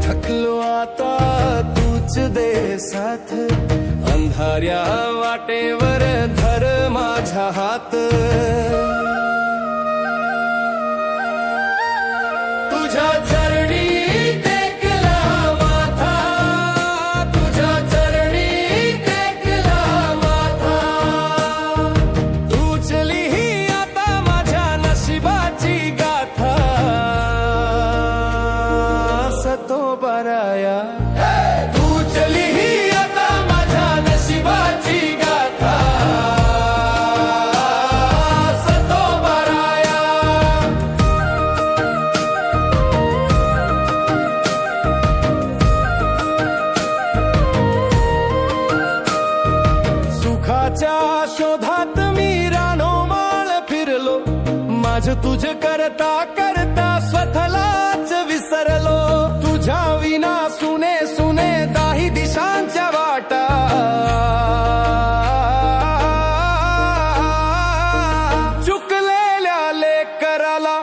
थकलो आता तूच दे साथ, अंधाऱ्या वाटेवर धर माझा हात. तुझ्या चरणी टेकला माथा, तुझ्या चरणी टेकला माथा. तूच लिही आता माझ्या नशिबाची गाथा. सतो बराया तूच लिही आता माझ्या नशिबाची गाथा. सतो बराया. सुखाच्या शोधात मी रानोमाळ फिरलो, माझ तुझ करता करता स्वतःलाच विसरलो. तुझ्या विना सुने सुने दाही दिशांच्या वाटा. चुकलेल्या लेकराला